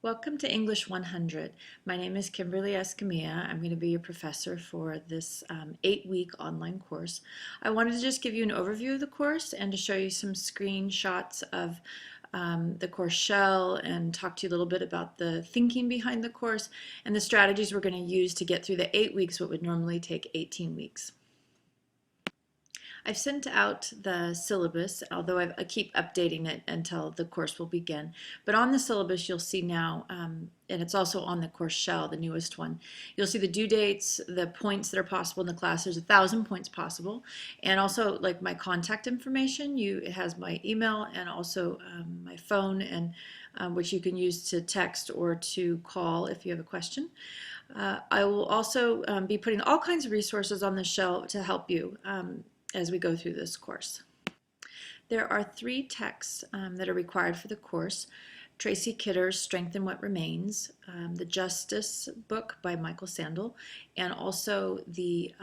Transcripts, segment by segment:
Welcome to English 100. My name is Kimberly Escamilla. I'm going to be your professor for this 8-week online course. I wanted to just give you an overview of the course and to show you some screenshots of the course shell and talk to you a little bit about the thinking behind the course and the strategies we're going to use to get through the 8 weeks, what would normally take 18 weeks. I've sent out the syllabus, although I keep updating it until the course will begin. But on the syllabus, you'll see now, and it's also on the course shell, the newest one, you'll see the due dates, the points that are possible in the class. There's 1,000 points possible. And also, like my contact information, it has my email and also my phone, and which you can use to text or to call if you have a question. I will also be putting all kinds of resources on the shell to help you as we go through this course. There are 3 texts that are required for the course. Tracy Kidder's Strengthen What Remains, the Justice book by Michael Sandel, and also the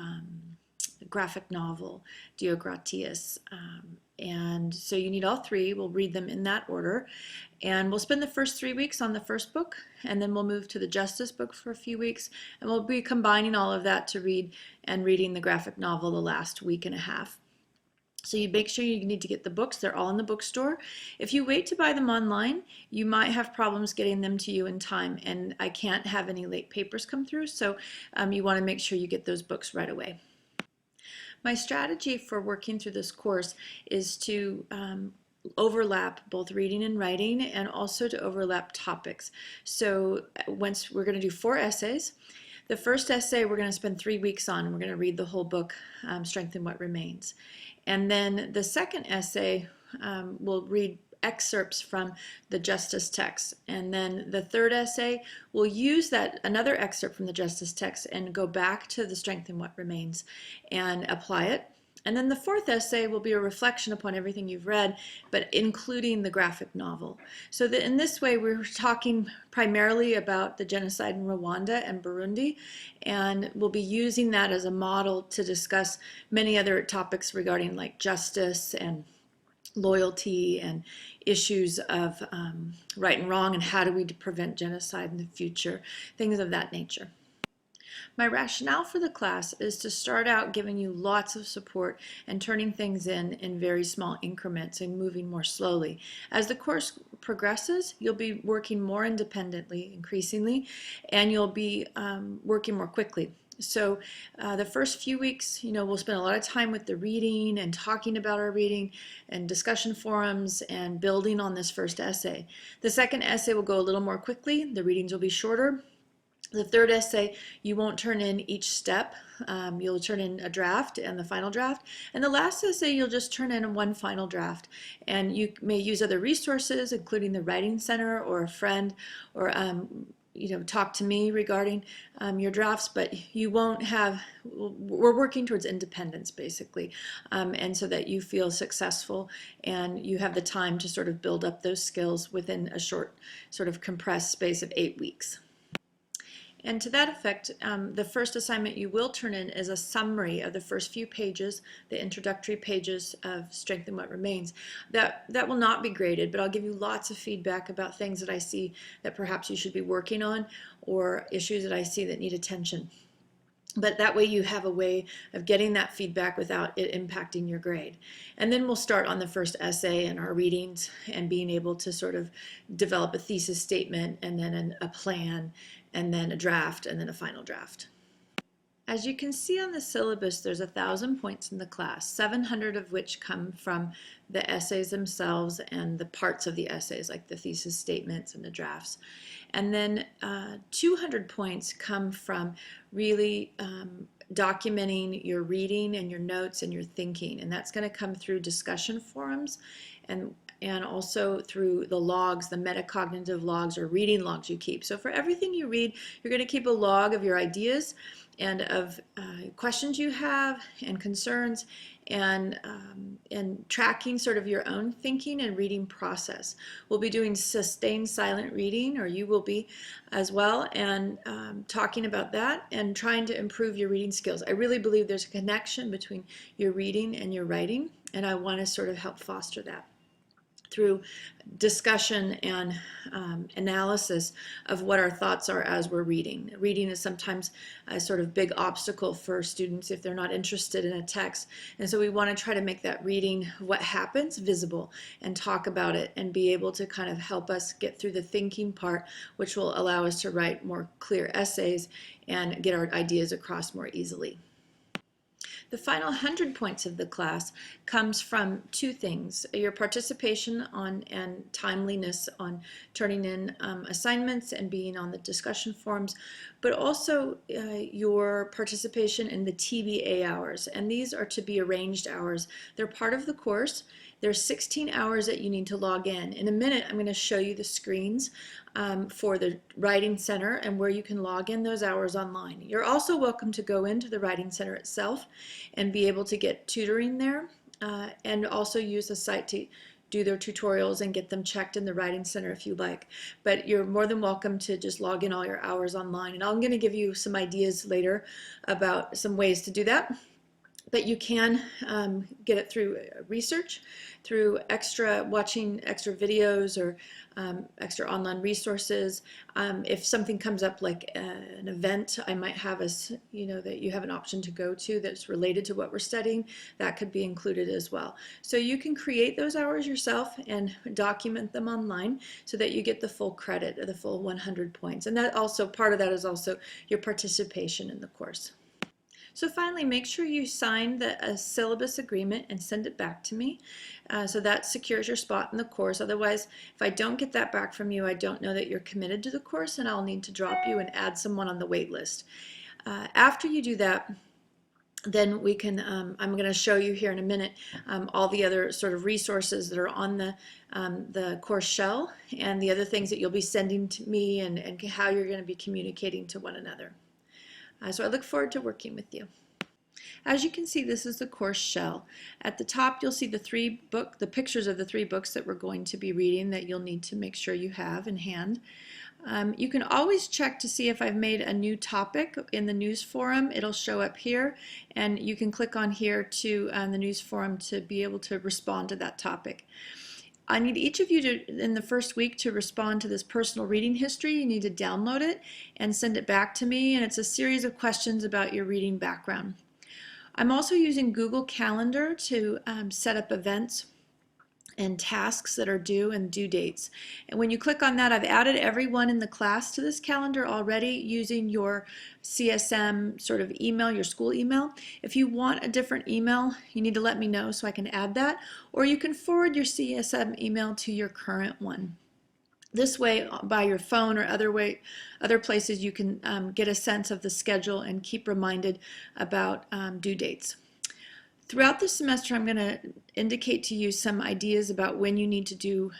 graphic novel Dio Gratias. And so you need all 3. We'll read them in that order. And we'll spend the first 3 weeks on the first book, and then we'll move to the Justice book for a few weeks, and we'll be combining all of that to read and reading the graphic novel the last week and a half. So you make sure you need to get the books. They're all in the bookstore. If you wait to buy them online, you might have problems getting them to you in time, and I can't have any late papers come through, so you want to make sure you get those books right away. My strategy for working through this course is to overlap both reading and writing, and also to overlap topics. So once we're going to do 4 essays. The first essay we're going to spend 3 weeks on. We're going to read the whole book, Strengthen What Remains. And then the second essay, we'll read excerpts from the Justice text. And then the third essay, we'll use another excerpt from the Justice text and go back to the Strengthen What Remains and apply it. And then the fourth essay will be a reflection upon everything you've read, but including the graphic novel. So in this way, we're talking primarily about the genocide in Rwanda and Burundi, and we'll be using that as a model to discuss many other topics regarding like justice and loyalty and issues of right and wrong, and how do we prevent genocide in the future, things of that nature. My rationale for the class is to start out giving you lots of support and turning things in very small increments and moving more slowly. As the course progresses, you'll be working more independently, increasingly, and you'll be working more quickly. So the first few weeks, we'll spend a lot of time with the reading and talking about our reading and discussion forums and building on this first essay. The second essay will go a little more quickly. The readings will be shorter. The third essay, you won't turn in each step. You'll turn in a draft and the final draft. And the last essay, you'll just turn in one final draft. And you may use other resources, including the Writing Center or a friend, or talk to me regarding your drafts, but you won't have, we're working towards independence basically, and so that you feel successful and you have the time to sort of build up those skills within a short, sort of compressed space of 8 weeks. And to that effect, the first assignment you will turn in is a summary of the first few pages, the introductory pages of Strengthen What Remains. That will not be graded, but I'll give you lots of feedback about things that I see that perhaps you should be working on, or issues that I see that need attention. But that way you have a way of getting that feedback without it impacting your grade. And then we'll start on the first essay and our readings and being able to sort of develop a thesis statement, and then a plan, and then a draft, and then a final draft. As you can see on the syllabus, there's 1,000 points in the class, 700 of which come from the essays themselves and the parts of the essays, like the thesis statements and the drafts. And then 200 points come from really documenting your reading and your notes and your thinking. And that's going to come through discussion forums and also through the logs, the metacognitive logs or reading logs you keep. So for everything you read, you're going to keep a log of your ideas and of questions you have and concerns, and tracking sort of your own thinking and reading process. We'll be doing sustained silent reading, or you will be as well, and talking about that and trying to improve your reading skills. I really believe there's a connection between your reading and your writing, and I want to sort of help foster that. through discussion and analysis of what our thoughts are as we're reading. Reading is sometimes a sort of big obstacle for students if they're not interested in a text. And so we want to try to make that reading, what happens, visible, and talk about it and be able to kind of help us get through the thinking part, which will allow us to write more clear essays and get our ideas across more easily. The final 100 points of the class comes from two things: your participation on and timeliness on turning in assignments and being on the discussion forums, but also your participation in the TBA hours. And these are to be arranged hours. They're part of the course. There's 16 hours that you need to log in. In a minute, I'm going to show you the screens for the Writing Center and where you can log in those hours online. You're also welcome to go into the Writing Center itself and be able to get tutoring there and also use the site to do their tutorials and get them checked in the Writing Center if you like. But you're more than welcome to just log in all your hours online. And I'm going to give you some ideas later about some ways to do that. But you can get it through research, through watching extra videos or extra online resources. If something comes up like an event, I might have that you have an option to go to that's related to what we're studying. That could be included as well. So you can create those hours yourself and document them online so that you get the full credit, the full 100 points. And that also, part of that is also your participation in the course. So finally, make sure you sign the syllabus agreement and send it back to me. So that secures your spot in the course. Otherwise, if I don't get that back from you, I don't know that you're committed to the course, and I'll need to drop you and add someone on the wait list. After you do that, then we can, I'm going to show you here in a minute all the other sort of resources that are on the course shell and the other things that you'll be sending to me and how you're going to be communicating to one another. So I look forward to working with you. As you can see, this is the course shell. At the top, you'll see the pictures of the 3 books that we're going to be reading that you'll need to make sure you have in hand. You can always check to see if I've made a new topic in the news forum. It'll show up here, and you can click on here to the news forum to be able to respond to that topic. I need each of you to, in the first week, to respond to this personal reading history. You need to download it and send it back to me, and it's a series of questions about your reading background. I'm also using Google Calendar to set up events and tasks that are due and due dates. And when you click on that, I've added everyone in the class to this calendar already using your CSM sort of email, your school email. If you want a different email, you need to let me know so I can add that, or you can forward your CSM email to your current one. This way, by your phone or other places, you can get a sense of the schedule and keep reminded about due dates. Throughout the semester, I'm going to indicate to you some ideas about when you need to do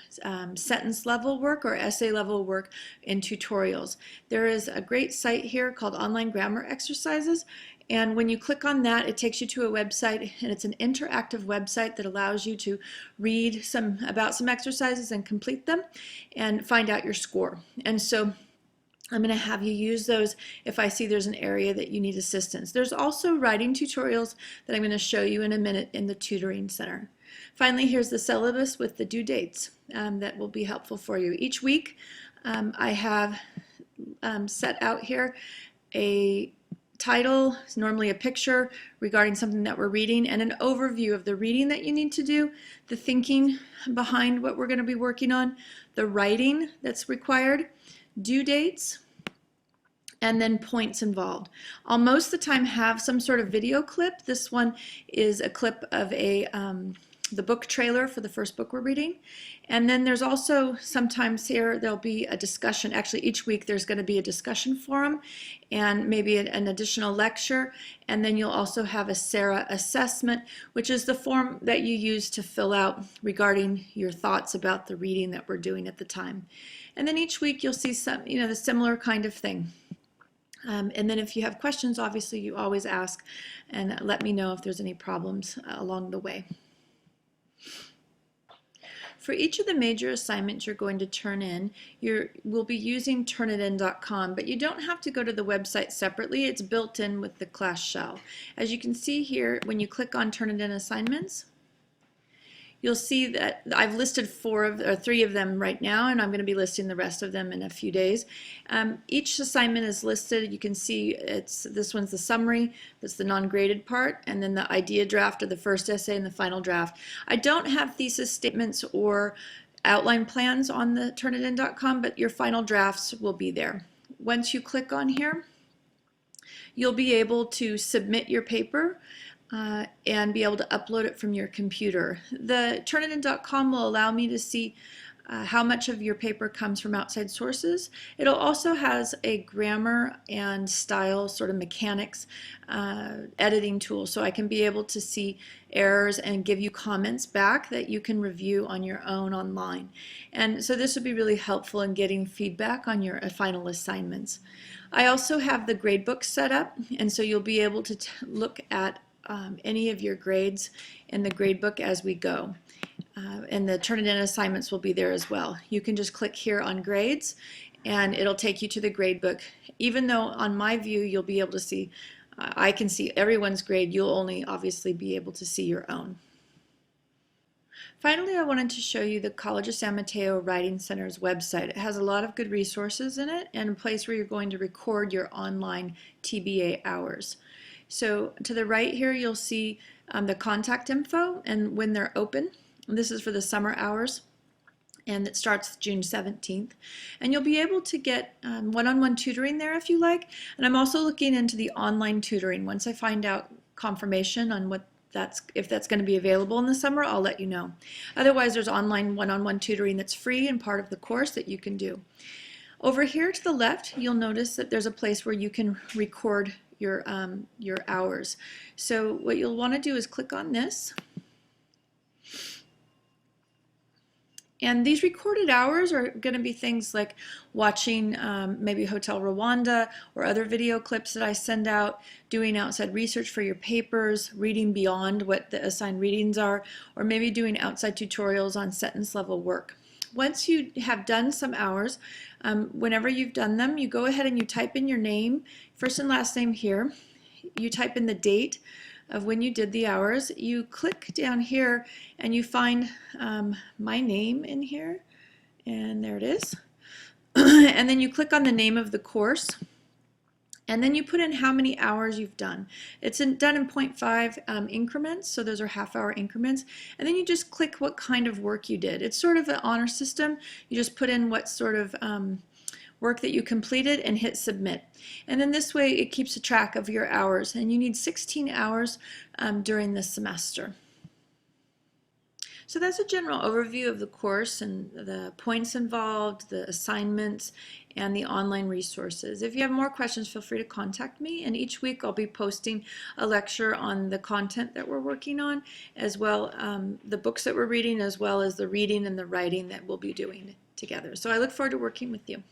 sentence level work or essay level work in tutorials. There is a great site here called Online Grammar Exercises, and when you click on that, it takes you to a website, and it's an interactive website that allows you to read about some exercises and complete them and find out your score. And so I'm going to have you use those if I see there's an area that you need assistance. There's also writing tutorials that I'm going to show you in a minute in the tutoring center. Finally, here's the syllabus with the due dates that will be helpful for you. Each week I have set out here a title, normally a picture regarding something that we're reading, and an overview of the reading that you need to do, the thinking behind what we're going to be working on, the writing that's required, due dates, and then points involved. I'll most of the time have some sort of video clip. This one is a clip of the book trailer for the first book we're reading. And then there's also sometimes here there'll be a discussion. Actually, each week there's going to be a discussion forum and maybe an additional lecture. And then you'll also have a SARA assessment, which is the form that you use to fill out regarding your thoughts about the reading that we're doing at the time. And then each week you'll see some, the similar kind of thing. And then if you have questions, obviously you always ask and let me know if there's any problems along the way. For each of the major assignments you're going to turn in, we'll be using turnitin.com, but you don't have to go to the website separately. It's built in with the class shell. As you can see here, when you click on Turnitin Assignments, you'll see that I've listed three of them right now, and I'm going to be listing the rest of them in a few days. Each assignment is listed. You can see this one's the summary, that's the non-graded part, and then the idea draft of the first essay and the final draft. I don't have thesis statements or outline plans on the turnitin.com, but your final drafts will be there. Once you click on here, you'll be able to submit your paper and be able to upload it from your computer. The Turnitin.com will allow me to see how much of your paper comes from outside sources. It also has a grammar and style sort of mechanics editing tool, so I can be able to see errors and give you comments back that you can review on your own online. And so this would be really helpful in getting feedback on your final assignments. I also have the Gradebook Setup, and so you'll be able to look at any of your grades in the gradebook as we go. And the Turnitin assignments will be there as well. You can just click here on grades and it'll take you to the gradebook. Even though on my view you'll be able to see, I can see everyone's grade, you'll only obviously be able to see your own. Finally, I wanted to show you the College of San Mateo Writing Center's website. It has a lot of good resources in it and a place where you're going to record your online TBA hours. So to the right here, you'll see the contact info and when they're open. This is for the summer hours, and it starts June 17th. And you'll be able to get one-on-one tutoring there if you like. And I'm also looking into the online tutoring. Once I find out confirmation on if that's going to be available in the summer, I'll let you know. Otherwise, there's online one-on-one tutoring that's free and part of the course that you can do. Over here to the left, you'll notice that there's a place where you can record your hours. So what you'll want to do is click on this. And these recorded hours are going to be things like watching maybe Hotel Rwanda or other video clips that I send out, doing outside research for your papers, reading beyond what the assigned readings are, or maybe doing outside tutorials on sentence level work. Once you have done some hours, whenever you've done them, you go ahead and you type in your name, first and last name here. You type in the date of when you did the hours. You click down here and you find my name in here, and there it is. And then you click on the name of the course, and then you put in how many hours you've done. It's done in 0.5 increments, so those are half-hour increments. And then you just click what kind of work you did. It's sort of an honor system. You just put in what sort of work that you completed and hit submit. And then this way it keeps a track of your hours, and you need 16 hours during the semester. So that's a general overview of the course and the points involved, the assignments, and the online resources. If you have more questions, feel free to contact me, and each week I'll be posting a lecture on the content that we're working on, as well the books that we're reading, as well as the reading and the writing that we'll be doing together. So I look forward to working with you.